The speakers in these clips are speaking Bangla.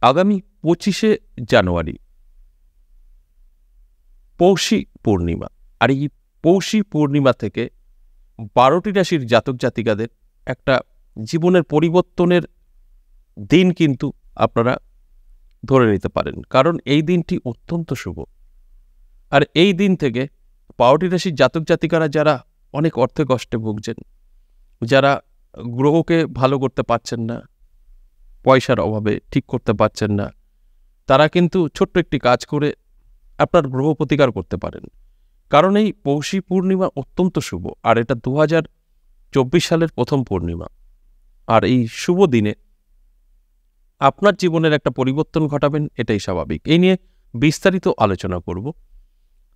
আগামী 25শে জানুয়ারি পৌষী পূর্ণিমা। আর এই পৌষী পূর্ণিমা থেকে 12টি রাশির জাতক জাতিকাদের একটা জীবনের পরিবর্তনের দিন কিন্তু আপনারা ধরে নিতে পারেন, কারণ এই দিনটি অত্যন্ত শুভ। আর এই দিন থেকে 12টি রাশির জাতক জাতিকারা যারা অনেক অর্থে কষ্টে ভুগছেন, যারা গ্রহকে ভালো করতে পারছেন না, পয়সার অভাবে ঠিক করতে পারছেন না, তারা কিন্তু ছোট্ট একটি কাজ করে আপনার গ্রহ প্রতিকার করতে পারেন। কারণ এই পৌষী পূর্ণিমা অত্যন্ত শুভ, আর এটা 2024 সালের প্রথম পূর্ণিমা। আর এই শুভ দিনে আপনার জীবনের একটা পরিবর্তন ঘটাবেন, এটাই স্বাভাবিক। এই নিয়ে বিস্তারিত আলোচনা করব।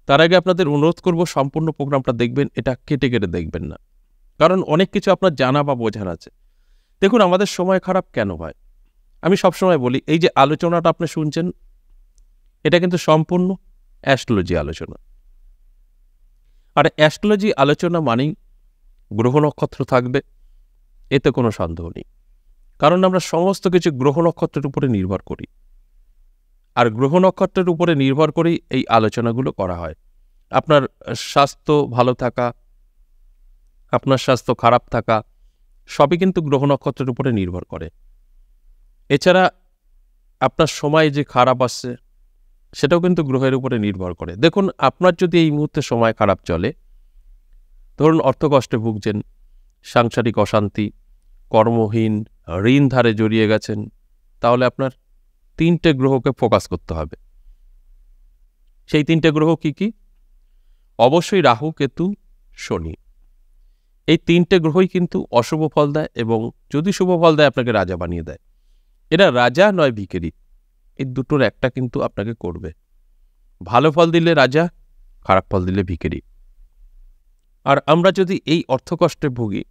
তার আগে আপনাদের অনুরোধ করব, সম্পূর্ণ প্রোগ্রামটা দেখবেন, এটা কেটে কেটে দেখবেন না, কারণ অনেক কিছু আপনার জানা বা বোঝার আছে। দেখুন, আমাদের সময় খারাপ কেন হয় আমি সবসময় বলি, এই যে আলোচনাটা আপনি শুনছেন, এটা কিন্তু সম্পূর্ণ অ্যাস্ট্রোলজি আলোচনা। আর অ্যাস্ট্রোলজি আলোচনা মানেই গ্রহ নক্ষত্র থাকবে, এতে কোনো সন্দেহ নেই। কারণ আমরা সমস্ত কিছু গ্রহ নক্ষত্রের উপরে নির্ভর করি, আর গ্রহ নক্ষত্রের উপরে নির্ভর করেই এই আলোচনাগুলো করা হয়। আপনার স্বাস্থ্য ভালো থাকা, আপনার স্বাস্থ্য খারাপ থাকা, সবই কিন্তু গ্রহ নক্ষত্রের উপরে নির্ভর করে। এছাড়া আপনার সময় যে খারাপ আসছে, সেটাও কিন্তু গ্রহের উপরে নির্ভর করে। দেখুন, আপনার যদি এই মুহূর্তে সময় খারাপ চলে, ধরুন অর্থকষ্টে ভুগছেন, সাংসারিক অশান্তি, কর্মহীন, ঋণ ধারে জড়িয়ে গেছেন, তাহলে আপনার 3টে গ্রহকে ফোকাস করতে হবে। সেই 3টে গ্রহ কি কি? অবশ্যই রাহু, কেতু, শনি। এই 3টে গ্রহই কিন্তু অশুভ ফল দেয়, এবং যদি শুভ ফল দেয় আপনাকে রাজা বানিয়ে দেয়। এরা রাজা নয় ভিখারি, এই দুটোর একটা কিন্তু আপনাকে করবে। ভালো ফল দিলে রাজা, খারাপ ফল দিলে ভিখারি। আর আমরা যদি এই অর্থকষ্টে ভুগি,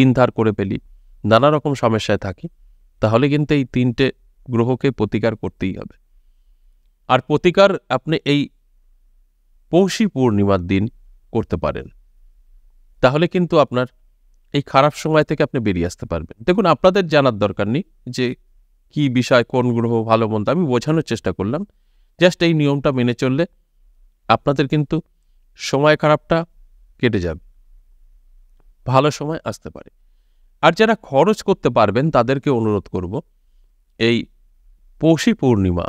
ঋণ ধার করে ফেলি, নানা রকম সমস্যায় থাকি, তাহলে কিন্তু এই 3টে গ্রহকে প্রতিকার করতেই হবে। আর প্রতিকার আপনি এই পৌষী পূর্ণিমার দিন করতে পারেন, তাহলে কিন্তু আপনার এই খারাপ সময় থেকে আপনি বেরিয়ে আসতে পারবেন। দেখুন, আপনাদের জানার দরকার নেই যে কি বিষয়, কোন গ্রহ ভালো মন্দ, আমি বোঝানোর চেষ্টা করলাম। জাস্ট এই নিয়মটা মেনে চললে আপনাদের কিন্তু সময় খারাপটা কেটে যাবে, ভালো সময় আসতে পারে। আর যারা খরচ করতে পারবেন তাদেরকে অনুরোধ করব, এই পৌষী পূর্ণিমা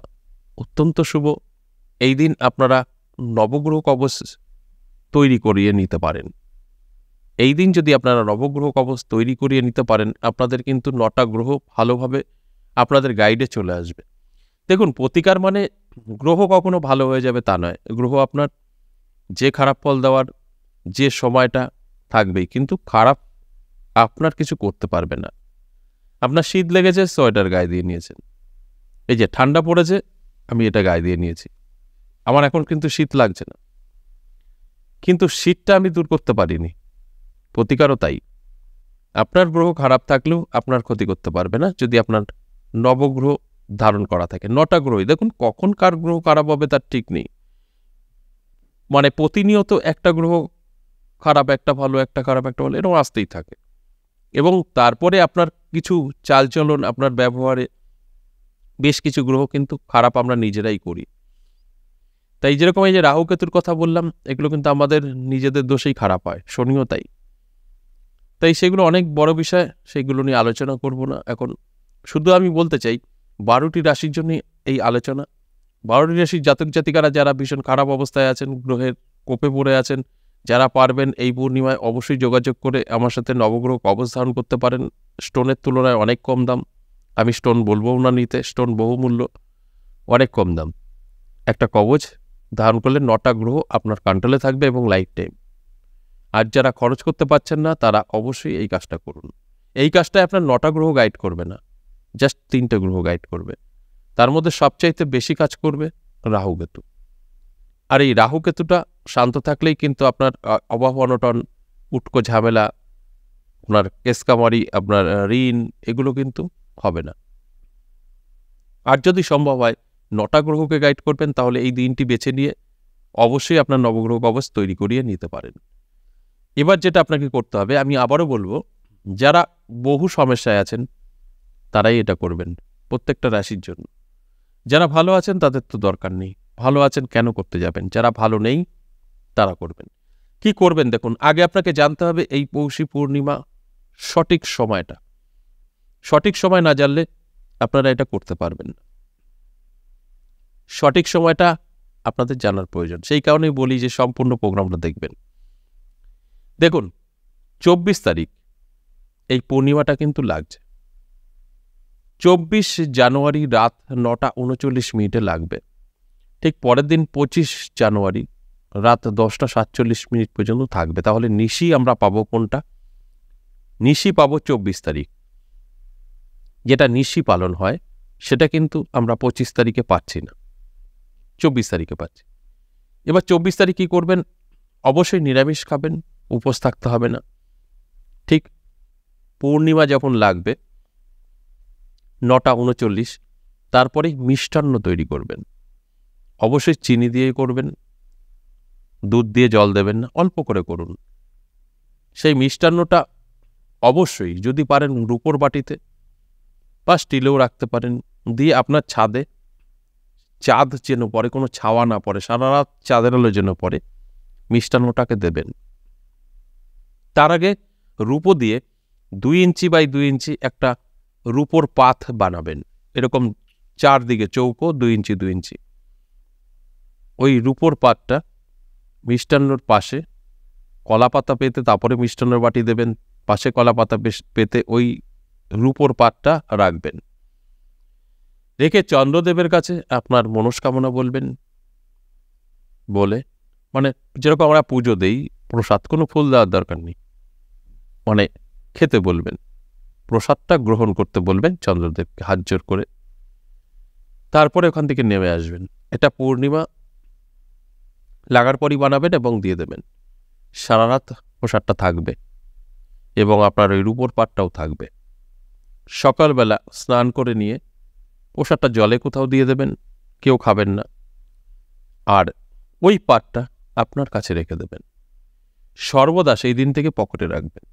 অত্যন্ত শুভ। এই দিন আপনারা নবগ্রহ কবচ তৈরি করিয়ে নিতে পারেন। এই দিন যদি আপনারা নবগ্রহ কবচ তৈরি করিয়ে নিতে পারেন, আপনাদের কিন্তু 9টা গ্রহ ভালোভাবে আপনাদের গাইডে চলে আসবে। দেখুন, প্রতিকার মানে গ্রহ কখনো ভালো হয়ে যাবে তা নয়। গ্রহ আপনার যে খারাপ ফল দেওয়ার যে সময়টা থাকবেই, কিন্তু খারাপ আপনার কিছু করতে পারবে না। আপনার শীত লেগেছে, সোয়েটার গায়ে দিয়ে নিয়েছেন। এই যে ঠান্ডা পড়েছে, আমি এটা গায়ে দিয়ে নিয়েছি, আমার এখন কিন্তু শীত লাগছে না, কিন্তু শীতটা আমি দূর করতে পারিনি। প্রতিকারও তাই। আপনার গ্রহ খারাপ থাকলেও আপনার ক্ষতি করতে পারবে না, যদি আপনার নবগ্রহ ধারণ করা থাকে। 9টা গ্রহই, দেখুন কখন কার গ্রহ খারাপ হবে তার ঠিক নেই। মানে প্রতিনিয়ত একটা গ্রহ খারাপ, একটা ভালো, একটা খারাপ, একটা ভালো, এরকম আসতেই থাকে। এবং তারপরে আপনার কিছু চালচলন, আপনার ব্যবহারে বেশ কিছু গ্রহ কিন্তু খারাপ আমরা নিজেরাই করি। তাই যেরকম এই যে রাহু কেতুর কথা বললাম, এগুলো কিন্তু আমাদের নিজেদের দোষেই খারাপ হয়, শনিও তাই। তাই সেগুলো অনেক বড় বিষয়, সেগুলো নিয়ে আলোচনা করব না এখন। শুধু আমি বলতে চাই, 12টি রাশির জন্য এই আলোচনা। 12টি রাশির জাতক জাতিকারা যারা ভীষণ খারাপ অবস্থায় আছেন, গ্রহের কোপে পড়ে আছেন, যারা পারবেন এই পূর্ণিমায় অবশ্যই যোগাযোগ করে আমার সাথে নবগ্রহ কবচ ধারণ করতে পারেন। স্টোনের তুলনায় অনেক কম দাম, আমি স্টোন বলবো না নিতে, স্টোন বহুমূল্য, অনেক কম দাম। একটা কবচ ধারণ করলে 9টা গ্রহ আপনার কন্ট্রোলে থাকবে এবং লাইফ টাইম। আর যারা খরচ করতে পারছেন না, তারা অবশ্যই এই কাজটা করুন। এই কাজটায় আপনার 9টা গ্রহ গাইড করবে না, জাস্ট 3টে গ্রহ গাইড করবে। তার মধ্যে সবচাইতে বেশি কাজ করবে রাহু কেতু। আর এই রাহু কেতুটা শান্ত থাকলেই কিন্তু আপনার অভাব অনটন, উটকো ঝামেলা, আপনার কেসকামারি, আপনার ঋণ, এগুলো কিন্তু হবে না। আর যদি সম্ভব হয় 9টা গ্রহকে গাইড করবেন, তাহলে এই দিনটি বেছে নিয়ে অবশ্যই আপনার নবগ্রহ কবচ তৈরি করিয়ে নিতে পারেন। এবার যেটা আপনাকে করতে হবে, আমি আবারও বলবো, যারা বহু সমস্যায় আছেন তারাই এটা করবেন, প্রত্যেকটা রাশির জন্য। যারা ভালো আছেন তাদের তো দরকার নেই, ভালো আছেন কেন করতে যাবেন? যারা ভালো নেই তারা করবেন। কি করবেন দেখুন, আগে আপনাকে জানতে হবে এই পৌষী পূর্ণিমা সঠিক সময়টা। সঠিক সময় না জানলে আপনারা এটা করতে পারবেন না। সঠিক সময়টা আপনাদের জানার প্রয়োজন। সেই কারণেই বলি যে সম্পূর্ণ প্রোগ্রামটা দেখবেন। দেখুন 24 তারিখ এই পূর্ণিমাটা কিন্তু লাগছে। 24 জানুয়ারি রাত 9:39 লাগবে। ঠিক পরের দিন 25 জানুয়ারি রাত 10:47 পর্যন্ত থাকবে। তাহলে নিশি আমরা পাবো কোনটা? নিশি পাবো 24 তারিখ। যেটা নিশি পালন হয় সেটা কিন্তু আমরা 25 তারিখে পাচ্ছি না, 24 তারিখে পাচ্ছি। এবার 24 তারিখ কী করবেন? অবশ্যই নিরামিষ খাবেন, উপোস থাকতে হবে না। ঠিক পূর্ণিমা যখন লাগবে 9:39, তারপরেই মিষ্টান্ন তৈরি করবেন। অবশ্যই চিনি দিয়ে করবেন, দুধ দিয়ে জল দেবেন না, অল্প করে করুন। সেই মিষ্টান্নটা অবশ্যই যদি পারেন রূপোর বাটিতে বা স্টিলেও রাখতে পারেন, দিয়ে আপনার ছাদে, চাঁদ যেন পড়ে, কোনো ছাওয়া না পড়ে, সারা রাত চাঁদের আলো যেন পড়ে, মিষ্টান্নটাকে দেবেন। তার আগে রূপো দিয়ে 2 ইঞ্চি বাই 2 ইঞ্চি একটা রূপোর পাত বানাবেন, এরকম চারদিকে চৌকো 2 ইঞ্চি 2 ইঞ্চি। ওই রূপোর পাতটা মিষ্টান্নর পাশে কলা পাতা পেতে, তারপরে মিষ্টান্নর বাটি দেবেন, পাশে কলা পাতা পেতে ওই রূপোর পাতটা রাখবেন। রেখে চন্দ্রদেবের কাছে আপনার মনস্কামনা বলবেন। বলে মানে যেরকম আমরা পুজো দেই প্রসাদ, কোনো ফুল দেওয়ার দরকার নেই, মানে খেতে বলবেন, প্রসাদটা গ্রহণ করতে বলবেন চন্দ্রদেবকে হাত জোর করে। তারপরে ওখান থেকে নেমে আসবেন। এটা পূর্ণিমা লাগার পরই বানাবেন এবং দিয়ে দেবেন। সারা রাত প্রসাদটা থাকবে এবং আপনার ওই রূপোর পাটটাও থাকবে। সকালবেলা স্নান করে নিয়ে প্রসাদটা জলে কোথাও দিয়ে দেবেন, কেউ খাবেন না। আর ওই পাটটা আপনার কাছে রেখে দেবেন। সর্বদা সেই দিন থেকে পকেটে রাখবেন,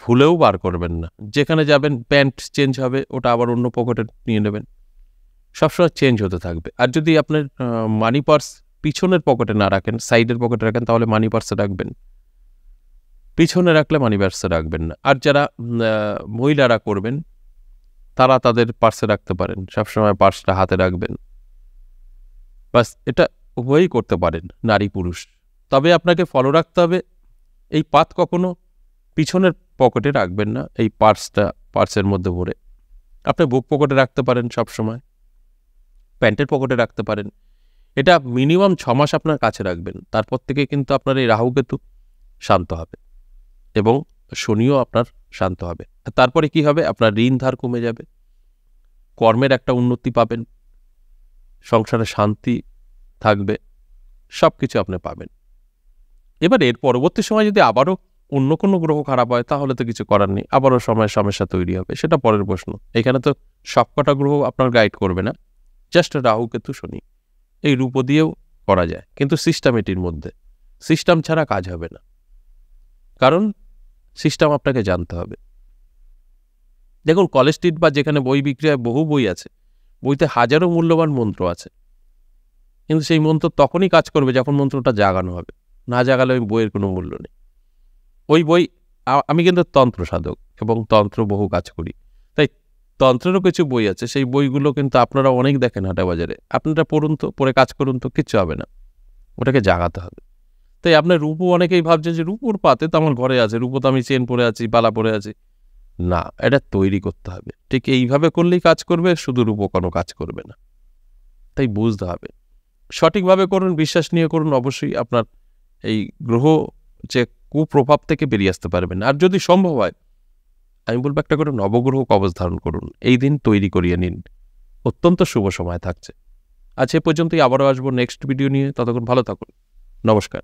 ভুলেও বার করবেন না। যেখানে যাবেন প্যান্ট চেঞ্জ হবে, ওটা আবার অন্য পকেটে নিয়ে নেবেন, সবসময় চেঞ্জ হতে থাকবে। আর যদি আপনার মানি পার্স পিছনের পকেটে না রাখেন, সাইডের পকেটে রাখেন, তাহলে মানি পার্সে রাখবেন। পিছনে রাখলে মানি পার্সে রাখবেন না। আর যারা মহিলারা করবেন তারা তাদের পার্সে রাখতে পারেন, সবসময় পার্সটা হাতে রাখবেন। বাস, এটা উভয়ই করতে পারেন, নারী পুরুষ। তবে আপনাকে ফলো রাখতে হবে, এই পাত কখনো পিছনের পকেটে রাখবেন না, এই পার্সের মধ্যে ভরে। আপনি বুক পকেটে রাখতে পারেন, সবসময় প্যান্টের পকেটে রাখতে পারেন। এটা মিনিমাম 6 মাস আপনার কাছে রাখবেন। তারপর থেকে কিন্তু আপনার এই রাহুকেতু শান্ত হবে এবং শনিও আপনার শান্ত হবে। তারপরে কি হবে? আপনার ঋণ ধার কমে যাবে, কর্মের একটা উন্নতি পাবেন, সংসারে শান্তি থাকবে, সব কিছু আপনি পাবেন। এবার এর পরবর্তী সময় যদি আবারও অন্য কোনো গ্রহ খারাপ হয় তাহলে তো কিছু করার নেই, আবারও সমস্যা তৈরি হবে, সেটা পরের প্রশ্ন। এখানে তো সবকটা গ্রহ আপনার গাইড করবে না, জাস্ট রাহু কেতু শনি এই রূপ দিয়েও করা যায়, কিন্তু সিস্টেমেটির মধ্যে। সিস্টেম ছাড়া কাজ হবে না, কারণ সিস্টেম আপনাকে জানতে হবে। দেখুন কলেজ স্ট্রিট বা যেখানে বই বিক্রি হয়, বহু বই আছে, বইতে হাজারো মূল্যবান মন্ত্র আছে, কিন্তু সেই মন্ত্র তখনই কাজ করবে যখন মন্ত্রটা জাগানো হবে। না জাগালে ওই বইয়ের কোনো মূল্য নেই। ওই বই, আমি কিন্তু তন্ত্র সাধক এবং তন্ত্র বহু কাজ করি, তাই তন্ত্রেরও কিছু বই আছে, সেই বইগুলো কিন্তু আপনারা অনেক দেখেন হাটে বাজারে, আপনারা পড়ুন তো, পড়ে কাজ করুন তো, কিচ্ছু হবে না, ওটাকে জাগাতে হবে। তাই আপনার রূপো, অনেকেই ভাবছে যে রূপোর পাতে তো আমার ঘরে আছে, রূপো তো আমি চেন পরে আছি, বালা পরে আছি। না, এটা তৈরি করতে হবে। ঠিক এইভাবে করলেই কাজ করবে, শুধু রূপো কোনো কাজ করবে না। তাই বুঝতে হবে, সঠিকভাবে করুন, বিশ্বাস নিয়ে করুন, অবশ্যই আপনার এই গ্রহ যে কুপ্রভাব থেকে বেরিয়ে আসতে পারবেন। আর যদি সম্ভব হয়, আমি বলবো একটা করে নবগ্রহ কবচ ধারণ করুন, এই দিন তৈরি করিয়ে নিন, অত্যন্ত শুভ সময় থাকছে। আজ এ পর্যন্তই, আবারও আসবো নেক্সট ভিডিও নিয়ে। ততক্ষণ ভালো থাকুন, নমস্কার।